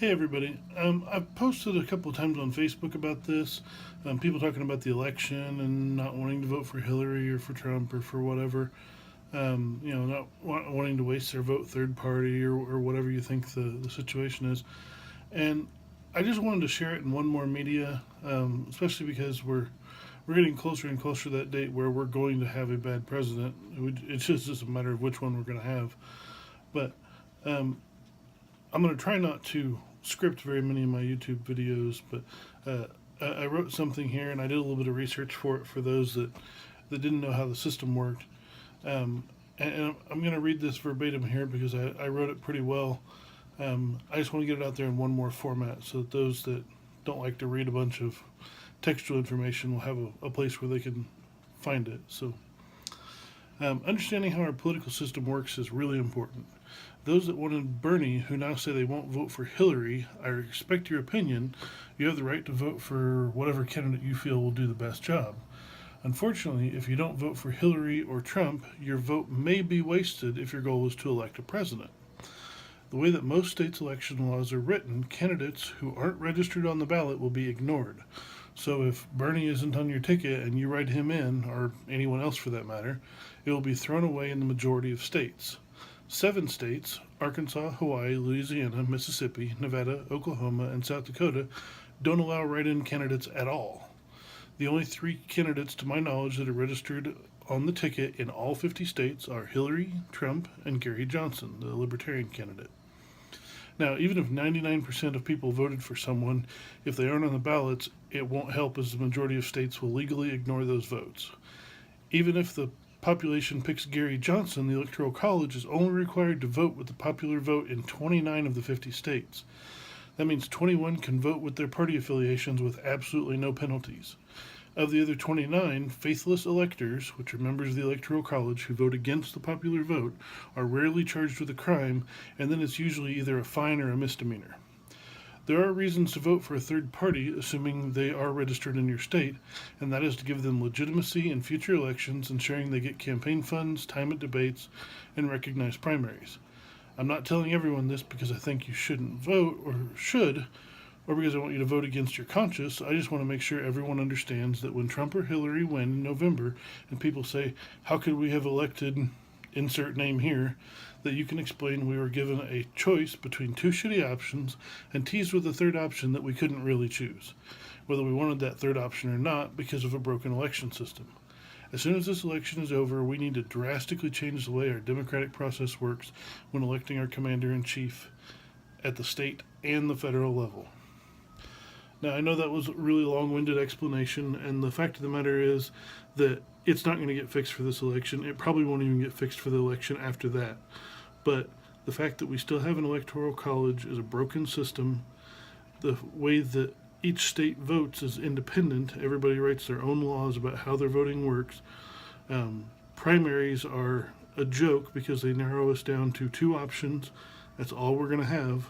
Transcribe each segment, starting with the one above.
Hey everybody. I've posted a couple of times on Facebook about this. People talking about the election and not wanting to vote for Hillary or for Trump or for whatever. Not wanting to waste their vote third party or whatever you think the situation is. And I just wanted to share it in one more media, especially because we're getting closer and closer to that date where we're going to have a bad president. It's just a matter of which one we're going to have. But um, I'm going to try not to script very many of my YouTube videos, but I wrote something here and I did a little bit of research for it for those that didn't know how the system worked. And I'm going to read this verbatim here because I wrote it pretty well. I just want to get it out there in one more format so that those that don't like to read a bunch of textual information will have a place where they can find it. So, understanding how our political system works is really important. Those that wanted Bernie, who now say they won't vote for Hillary, I respect your opinion. You have the right to vote for whatever candidate you feel will do the best job. Unfortunately, if you don't vote for Hillary or Trump, your vote may be wasted if your goal is to elect a president. The way that most states' election laws are written, candidates who aren't registered on the ballot will be ignored. So if Bernie isn't on your ticket and you write him in, or anyone else for that matter, it will be thrown away in the majority of states. 7 states, Arkansas, Hawaii, Louisiana, Mississippi, Nevada, Oklahoma, and South Dakota, don't allow write-in candidates at all. The only 3 candidates to my knowledge that are registered on the ticket in all 50 states are Hillary, Trump, and Gary Johnson, the Libertarian candidate. Now, even if 99% of people voted for someone, if they aren't on the ballots, it won't help as the majority of states will legally ignore those votes. Even if the population picks Gary Johnson, the Electoral College is only required to vote with the popular vote in 29 of the 50 states. That means 21 can vote with their party affiliations with absolutely no penalties. Of the other 29, faithless electors, which are members of the Electoral College who vote against the popular vote, are rarely charged with a crime, and then it's usually either a fine or a misdemeanor. There are reasons to vote for a third party, assuming they are registered in your state, and that is to give them legitimacy in future elections, ensuring they get campaign funds, time at debates, and recognized primaries. I'm not telling everyone this because I think you shouldn't vote, or should, or because I want you to vote against your conscience. I just want to make sure everyone understands that when Trump or Hillary win in November, and people say, how could we have elected insert name here, that you can explain we were given a choice between 2 shitty options and teased with a third option that we couldn't really choose, whether we wanted that third option or not because of a broken election system. As soon as this election is over, we need to drastically change the way our democratic process works when electing our commander-in-chief at the state and the federal level. Now, I know that was a really long-winded explanation, and the fact of the matter is that it's not going to get fixed for this election. It probably won't even get fixed for the election after that. But the fact that we still have an electoral college is a broken system. The way that each state votes is independent. Everybody writes their own laws about how their voting works. Primaries are a joke because they narrow us down to 2 options. That's all we're going to have.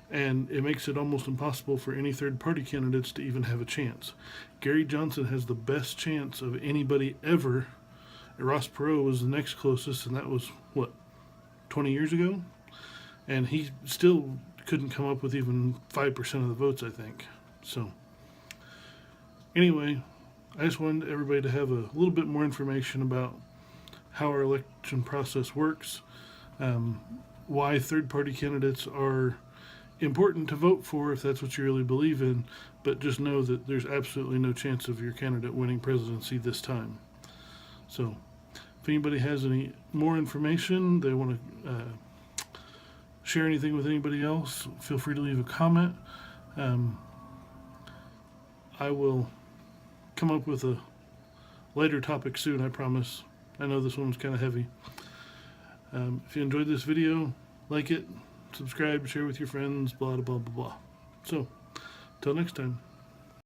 And it makes it almost impossible for any third party candidates to even have a chance. Gary Johnson has the best chance of anybody ever. Ross Perot was the next closest, and that was, 20 years ago? And he still couldn't come up with even 5% of the votes, I think. So, anyway, I just wanted everybody to have a little bit more information about how our election process works, why third party candidates are important to vote for if that's what you really believe in, but just know that there's absolutely no chance of your candidate winning presidency this time. So, if anybody has any more information, they want to share anything with anybody else, feel free to leave a comment. I will come up with a lighter topic soon, I promise. I know this one was kind of heavy. If you enjoyed this video, like it, subscribe, share with your friends, blah, blah, blah, blah. So, till next time.